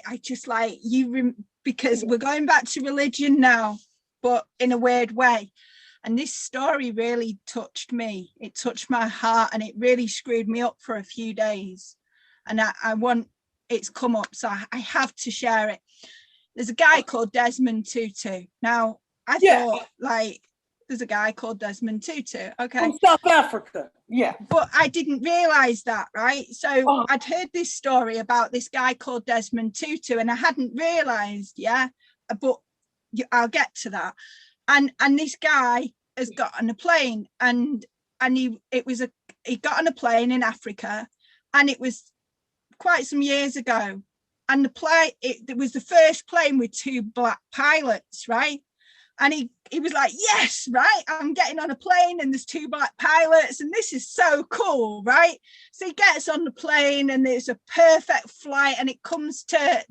I just like because we're going back to religion now, but in a weird way. And this story really touched me. It touched my heart, and it really screwed me up for a few days. And I want, it's come up, so I have to share it. There's a guy called Desmond Tutu. Now, I thought, like, there's a guy called Desmond Tutu. Okay. From South Africa. Yeah. But I didn't realize that, right? So I'd heard this story about this guy called Desmond Tutu, and I hadn't realized, but I'll get to that. And this guy has got on a plane, and he got on a plane in Africa, and it was quite some years ago. And it was the first plane with 2 black pilots, right? And he was like, yes, right, I'm getting on a plane and there's 2 black pilots and this is so cool, right? So he gets on the plane and there's a perfect flight, and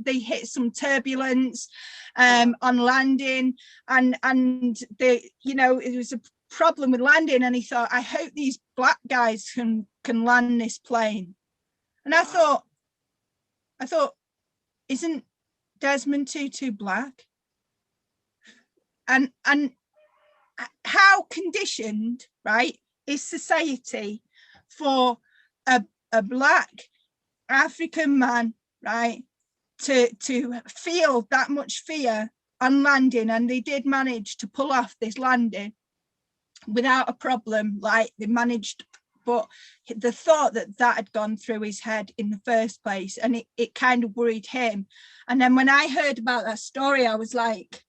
they hit some turbulence on landing, and it was a problem with landing, and he thought, I hope these black guys can land this plane. And I thought, isn't Desmond Tutu black? And how conditioned, right, is society for a black African man, right, to feel that much fear on landing? And they did manage to pull off this landing without a problem, like they managed. But the thought that had gone through his head in the first place, and it kind of worried him. And then when I heard about that story, I was like,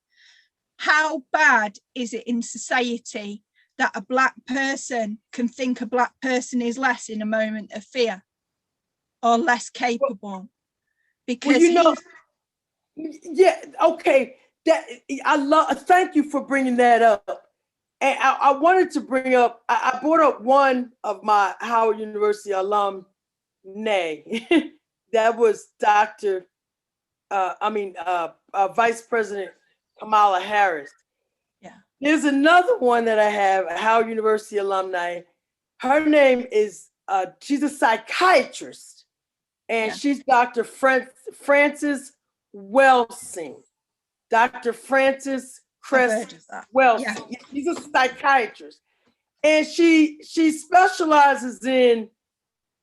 how bad is it in society that a black person can think a black person is less in a moment of fear or less capable? Because thank you for bringing that up. And I wanted to bring up, I brought up one of my Howard University alumni. That was Vice President Kamala Harris. Yeah. There's another one that I have, a Howard University alumni. Her name is, she's a psychiatrist, and she's Dr. Frances Welsing. Dr. Frances Welsing. Yeah. She's a psychiatrist, and she specializes in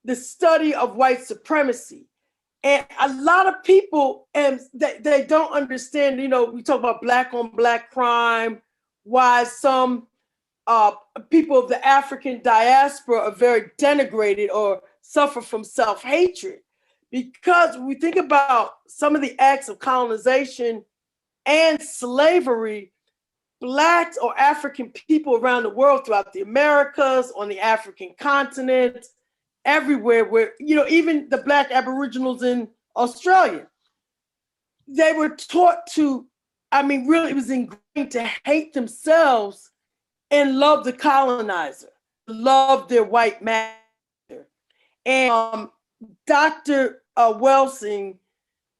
the study of white supremacy. And a lot of people, and they don't understand, we talk about black on black crime, why some people of the African diaspora are very denigrated or suffer from self-hatred. Because when we think about some of the acts of colonization and slavery, Blacks or African people around the world, throughout the Americas, on the African continent, everywhere, where, even the Black Aboriginals in Australia, they were taught to, really it was ingrained to hate themselves and love the colonizer, love their white master. And Dr. Welsing,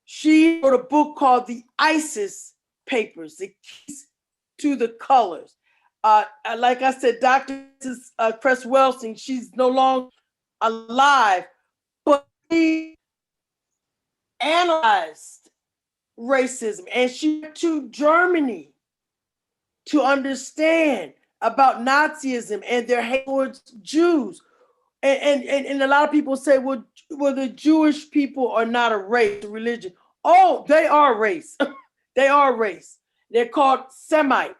she wrote a book called The ISIS Papers, The Keys to the Colors. Like I said, Dr. Cress Welsing, she's no longer alive, but she analyzed racism, and she went to Germany to understand about Nazism and their hate towards Jews. And a lot of people say, well, the Jewish people are not a race, a religion. Oh, they are a race. They are a race. They're called Semite.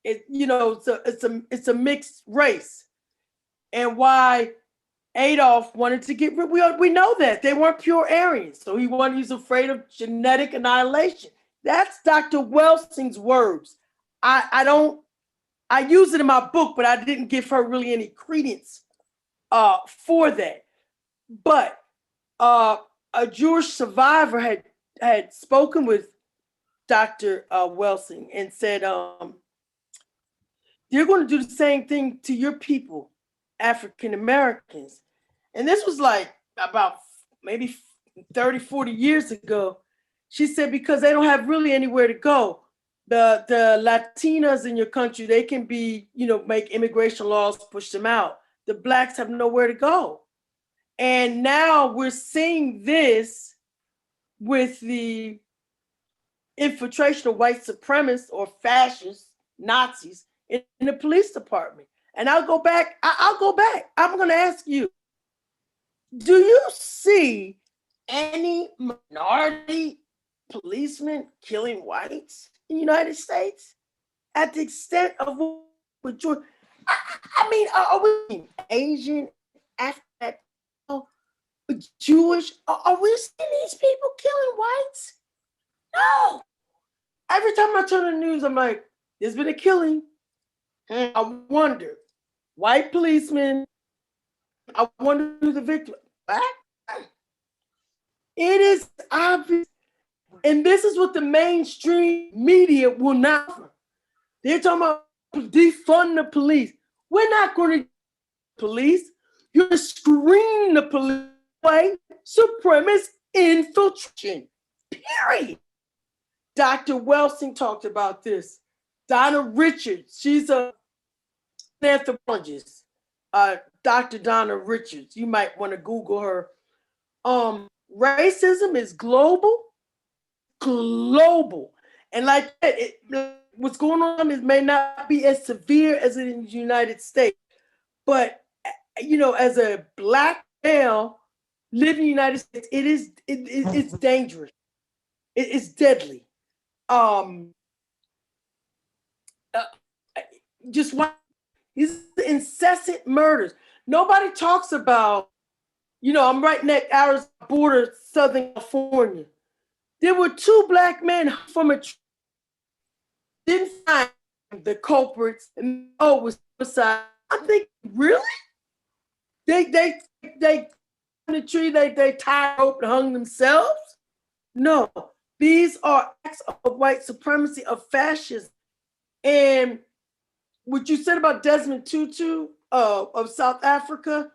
It's a mixed race. And why Adolf wanted to get rid, we know that they weren't pure Aryans, so he's afraid of genetic annihilation. That's Dr. Welsing's words. I use it in my book, but I didn't give her really any credence for that. But a Jewish survivor had spoken with Dr. Welsing and said, you're going to do the same thing to your people, African Americans. And this was like about maybe 30, 40 years ago. She said, because they don't have really anywhere to go. The Latinas in your country, they can be, make immigration laws, push them out. The Blacks have nowhere to go. And now we're seeing this with the infiltration of white supremacists or fascists, Nazis in the police department. And I'll go back. I'm going to ask you, do you see any minority policemen killing whites in the United States at the extent of what George? I mean, are we Asian, African, Jewish? Are we seeing these people killing whites? No. Every time I turn on the news, I'm like, there's been a killing. I wonder, white policemen, I wonder who the victim is. It is obvious. And this is what the mainstream media will not. They're talking about defund the police. We're not going to police. You're going to screen the police away. Supremacist infiltration. Period. Dr. Welsing talked about this. Donna Richards, she's an anthropologist. Dr. Donna Richards, you might want to Google her. Racism is global. And like what's going on is may not be as severe as it in the United States. But, you know, as a Black male living in the United States, it's dangerous. It's deadly. Just why these incessant murders. Nobody talks about, you know, I'm right next Arizona border, Southern California. There were 2 Black men from a didn't find the culprits, and it was suicide. I'm thinking, really? They the tree, they tied rope and hung themselves? No, these are acts of white supremacy, of fascism. And what you said about Desmond Tutu of South Africa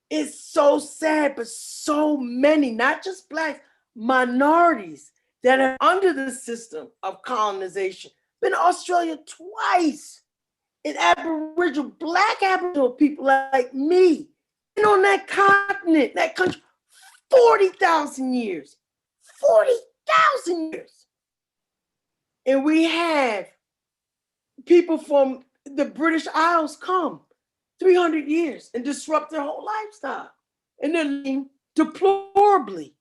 is so sad, but so many, not just Blacks, minorities that are under the system of colonization. Been to Australia twice. And Black Aboriginal people like me, been on that continent, that country, 40,000 years. 40,000 years. And we have people from the British Isles come 300 years and disrupt their whole lifestyle. And they're living deplorably.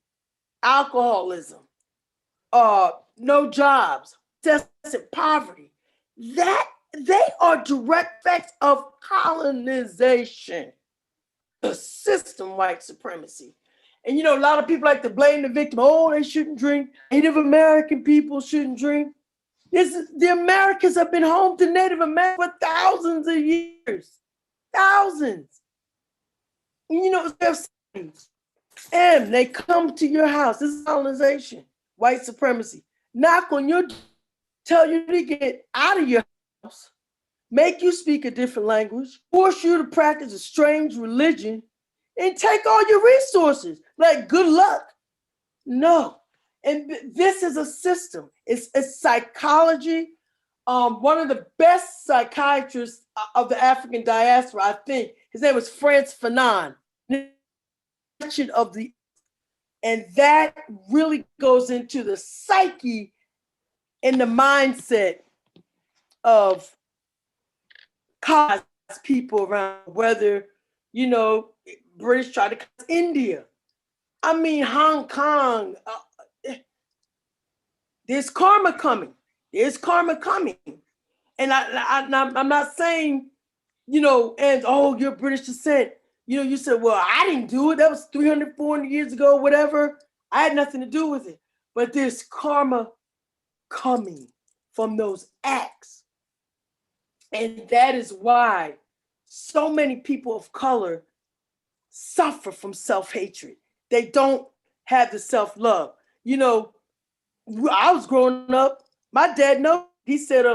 Alcoholism, no jobs, excessive poverty. That they are direct effects of colonization, the system, white supremacy. And you know, a lot of people like to blame the victim. Oh, they shouldn't drink. Native American people shouldn't drink. The Americans have been home to Native Americans for thousands of years. Thousands. And you know, and they come to your house. This is colonization, white supremacy. Knock on your door, tell you to get out of your house, make you speak a different language, force you to practice a strange religion, and take all your resources. Like, good luck. No. And this is a system. It's psychology. One of the best psychiatrists of the African diaspora, I think, his name was Frantz Fanon. And that really goes into the psyche and the mindset of colonized people around, whether, you know, British tried to colonize India. I mean, Hong Kong. There's karma coming. There's karma coming. And I'm not saying, you know, and oh, you're British descent. You know, you said, well, I didn't do it. That was 300, 400 years ago, whatever. I had nothing to do with it. But there's karma coming from those acts. And that is why so many people of color suffer from self-hatred. They don't have the self-love. You know, I was growing up, my dad knows, he said,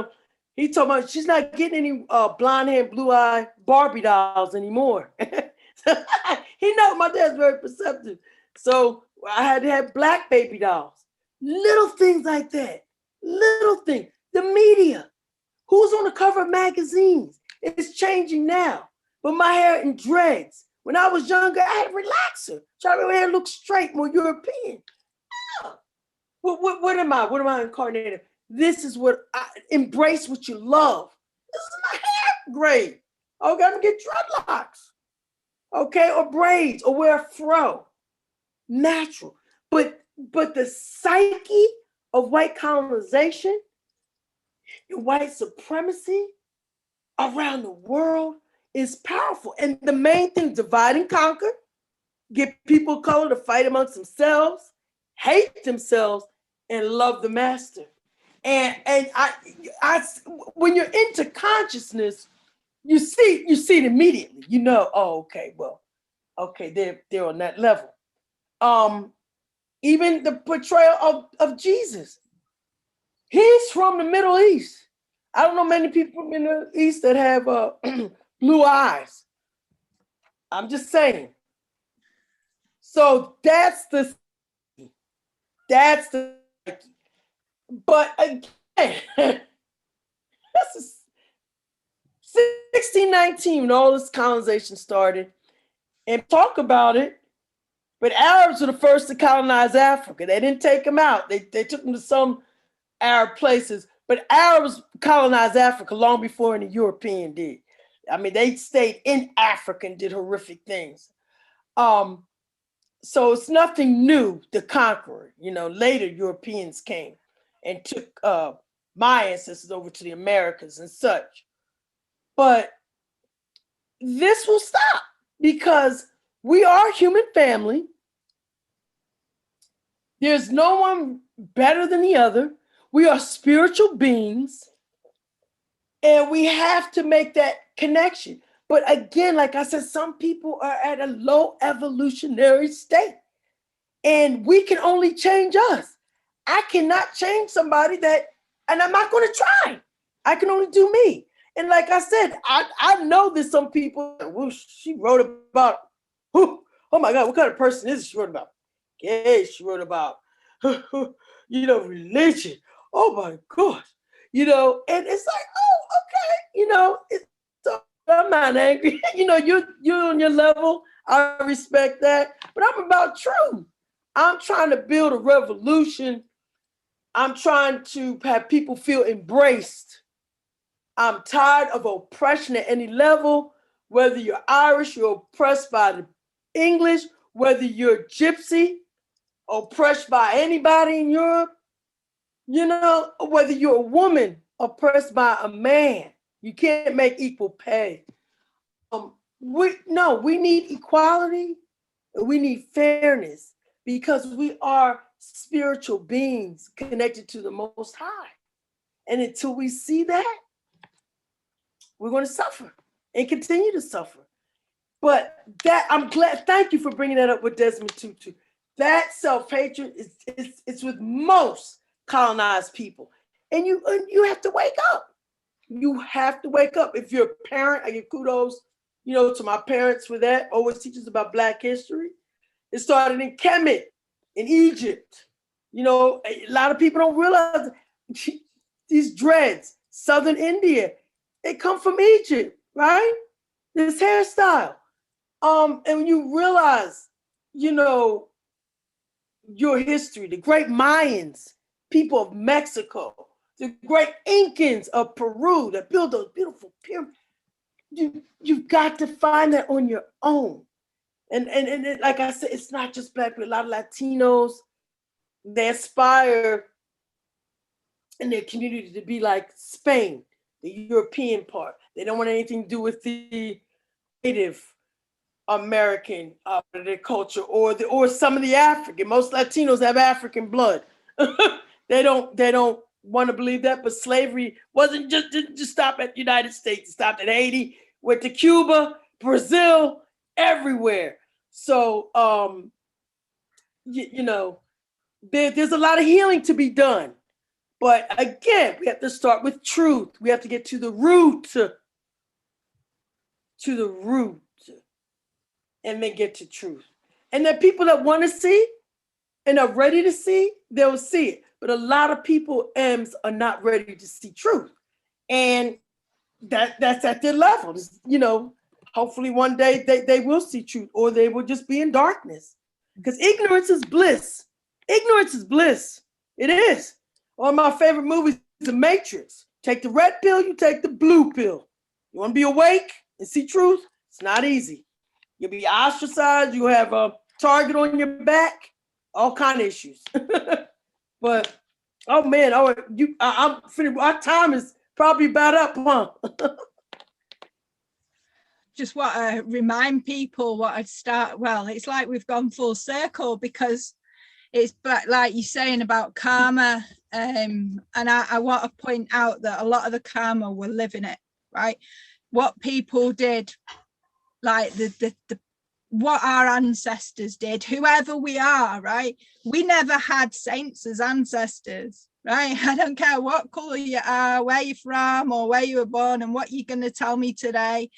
he told me she's not getting any blonde hair, blue eye Barbie dolls anymore. He knows my dad's very perceptive. So I had to have black baby dolls. Little things like that. Little things. The media. Who's on the cover of magazines? It's changing now. But my hair in dreads. When I was younger, I had a relaxer. So my hair looked straight, more European. Yeah. What am I? What am I incarnating? This is what I embrace what you love. This is my hair grade. Okay, I'm gonna get dreadlocks. Okay, or braids, or wear a fro. Natural. But the psyche of white colonization, white supremacy around the world is powerful. And the main thing, divide and conquer, get people of color to fight amongst themselves, hate themselves, and love the master. And I when you're into consciousness, you see it immediately. You know, oh, okay, well, okay, they're on that level. Even the portrayal of Jesus. He's from the Middle East. I don't know many people in the East that have blue eyes. I'm just saying. So that's the but again, this is 1619 when all this colonization started, and talk about it. But Arabs were the first to colonize Africa. They didn't take them out. They took them to some Arab places, but Arabs colonized Africa long before any European did. I mean, they stayed in Africa and did horrific things. So it's nothing new to conquer. You know, later Europeans came and took my ancestors over to the Americas and such. But this will stop because we are a human family. There's no one better than the other. We are spiritual beings, and we have to make that connection. But again, like I said, some people are at a low evolutionary state, and we can only change us. I cannot change somebody and I'm not going to try. I can only do me. And like I said, I know there's some people, well, she wrote about, oh my God, what kind of person is she wrote about? Yeah, she wrote about, religion. Oh my gosh, and it's like, oh, okay, so I'm not angry. You're on your level. I respect that, but I'm about truth. I'm trying to build a revolution. I'm trying to have people feel embraced. I'm tired of oppression at any level, whether you're Irish, you're oppressed by the English, whether you're Gypsy, oppressed by anybody in Europe, whether you're a woman oppressed by a man, you can't make equal pay. We need equality, and we need fairness, because we are spiritual beings connected to the Most High. And until we see that, we're going to suffer and continue to suffer. But I'm glad, thank you for bringing that up with Desmond Tutu. That self-hatred is with most colonized people. And you have to wake up. You have to wake up. If you're a parent, I give kudos, to my parents for that. Always teach us about Black history. It started in Kemet, in Egypt. A lot of people don't realize these dreads, Southern India, they come from Egypt, right? This hairstyle. And when you realize, your history, the great Mayans, people of Mexico, the great Incans of Peru that built those beautiful pyramids, you've got to find that on your own. And like I said, it's not just Black people. A lot of Latinos, they aspire in their community to be like Spain, the European part. They don't want anything to do with the Native American their culture or some of the African. Most Latinos have African blood. They don't want to believe that, but slavery didn't just stop at the United States. It stopped at Haiti, went to Cuba, Brazil, everywhere. So there's a lot of healing to be done. But again, we have to start with truth. We have to get to the root. And then get to truth. And then people that want to see and are ready to see, they'll see it. But a lot of people are not ready to see truth. And that's at their level. Hopefully one day they will see truth, or they will just be in darkness. Because ignorance is bliss. Ignorance is bliss. It is. One of my favorite movies is The Matrix. Take the red pill, you take the blue pill. You want to be awake and see truth? It's not easy. You'll be ostracized. You have a target on your back. All kind of issues. But oh man, I'm finished. Our time is probably about up, huh? Just want to remind people what I'd start. Well, it's like we've gone full circle, because it's like you're saying about karma. And I want to point out that a lot of the karma, we're living it, right? What people did, like the what our ancestors did, whoever we are, right? We never had saints as ancestors, right? I don't care what color you are, where you're from, or where you were born, and what you're going to tell me today.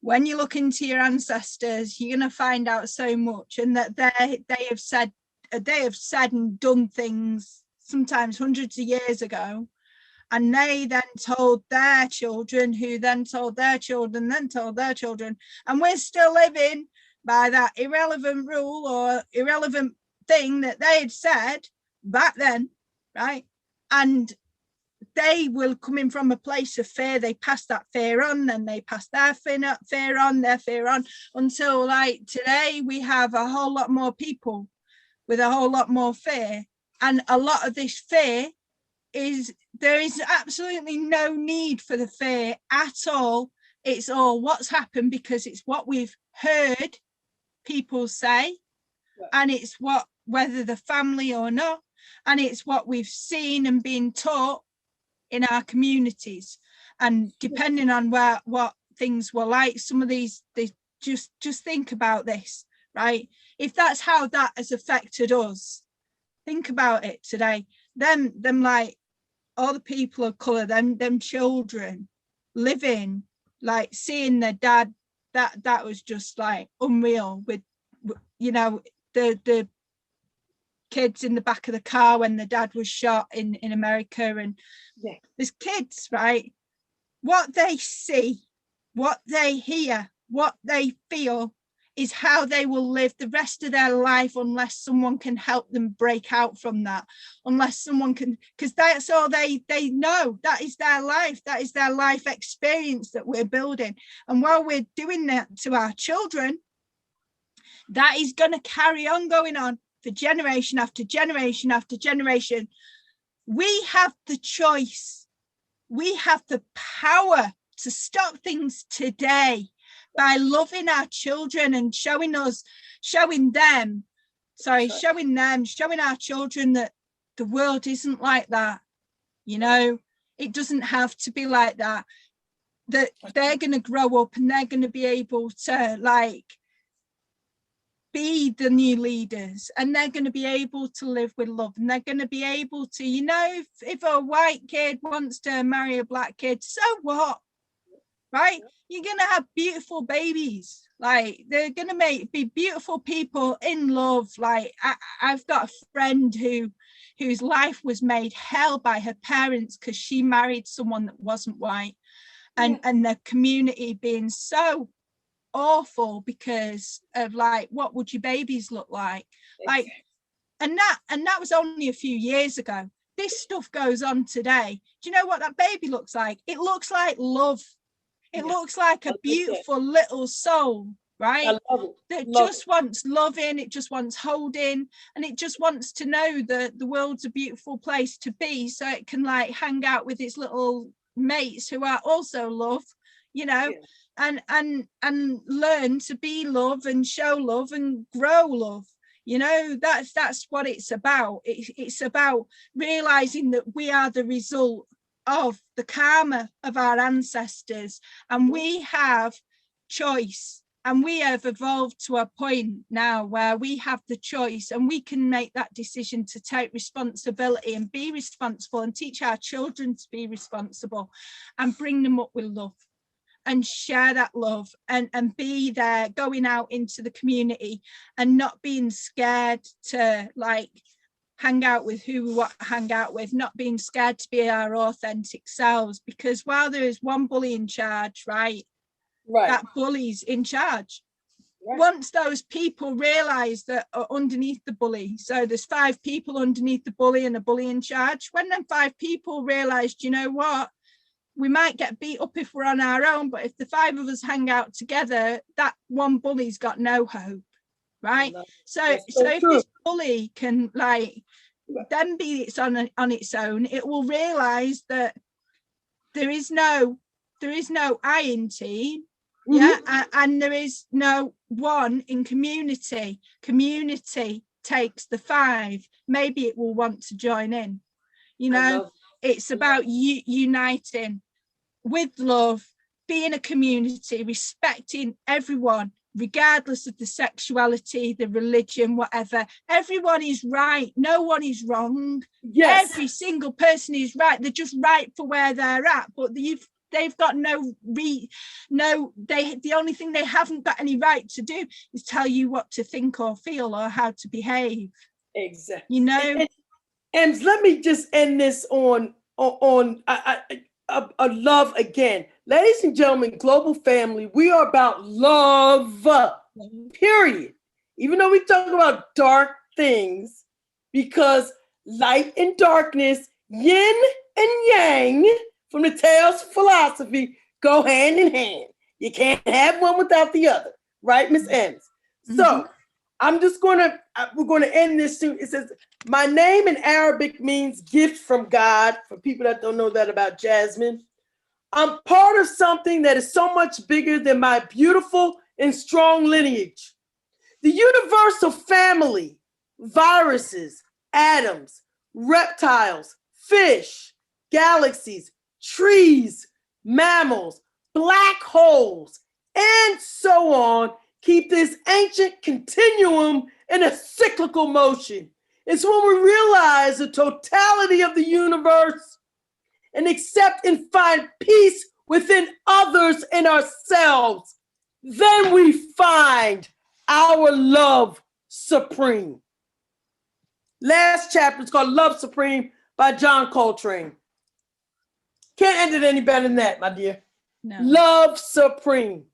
When you look into your ancestors, you're going to find out so much, and that they have said and done things sometimes hundreds of years ago, and they then told their children, who then told their children, then told their children, and we're still living by that irrelevant rule or irrelevant thing that they had said back then, right? And they will come in from a place of fear. They pass that fear on, then they pass their fear on, until like today we have a whole lot more people with a whole lot more fear. And a lot of this fear there is absolutely no need for the fear at all. It's all what's happened, because it's what we've heard people say, and it's whether the family or not, and it's what we've seen and been taught in our communities. And depending on what things were like, some of these, they just think about this, right? If that's how that has affected us, think about it today. Them like all the people of color, them children living, like seeing their dad, that was just like unreal. With, you know, the kids in the back of the car when the dad was shot in America, and there's kids, right? What they see, what they hear, what they feel is how they will live the rest of their life, unless someone can help them break out from that, unless someone can, because that's all they know. That is their life. That is their life experience that we're building. And while we're doing that to our children, that is going to carry on going on for generation after generation after generation. We have the choice. We have the power to stop things today by loving our children and showing our children that the world isn't like that. You know, it doesn't have to be like that. That they're going to grow up and they're going to be able to like be the new leaders, and they're going to be able to live with love, and they're going to be able to, you know, if a white kid wants to marry a black kid, so what, right? You're going to have beautiful babies. Like, they're going to be beautiful people in love. Like, I've got a friend whose life was made hell by her parents because she married someone that wasn't white, and the community being so awful because of like, what would your babies look like? Like, and that was only a few years ago. This stuff goes on today. Do you know what that baby looks like? It looks like love. It looks like a beautiful little soul, right? That just wants loving, it just wants holding, and it just wants to know that the world's a beautiful place to be, so it can like hang out with its little mates who are also love, you know, and learn to be love and show love and grow love. You know, that's what it's about. It's about realizing that we are the result of the karma of our ancestors, and we have choice, and we have evolved to a point now where we have the choice, and we can make that decision to take responsibility and be responsible and teach our children to be responsible and bring them up with love and share that love, and be there, going out into the community and not being scared to like hang out with who we want to hang out with, not being scared to be our authentic selves, because while there is one bully in charge, right, that bully's in charge. once those people realize that are underneath the bully, so there's 5 people underneath the bully and a bully in charge, when them 5 people realized, you know what, we might get beat up if we're on our own, but if the 5 of us hang out together, that one bully's got no hope, right? So if this bully can like then be it's on its own, it will realize that there is no I in team. And there is no one in community. Community takes the 5. Maybe it will want to join in. You know, it's about uniting with love, being a community, respecting everyone, regardless of the sexuality, the religion, whatever. Everyone is right. No one is wrong. Yes. Every single person is right. They're just right for where they're at. But they've got the only thing they haven't got any right to do is tell you what to think or feel or how to behave. Exactly. You know. And let me just end this on love again. Ladies and gentlemen, global family, we are about love, period. Even though we talk about dark things, because light and darkness, yin and yang, from the Taoist philosophy, go hand in hand. You can't have one without the other, right, Miss Ems? So I'm just we're going to end this soon. It says, my name in Arabic means gift from God. For people that don't know that about Jasmine, I'm part of something that is so much bigger than my beautiful and strong lineage. The universal family, viruses, atoms, reptiles, fish, galaxies, trees, mammals, black holes, and so on, keep this ancient continuum in a cyclical motion. It's when we realize the totality of the universe and accept and find peace within others and ourselves, then we find our love supreme. Last chapter is called Love Supreme by John Coltrane. Can't end it any better than that, my dear. No. Love supreme.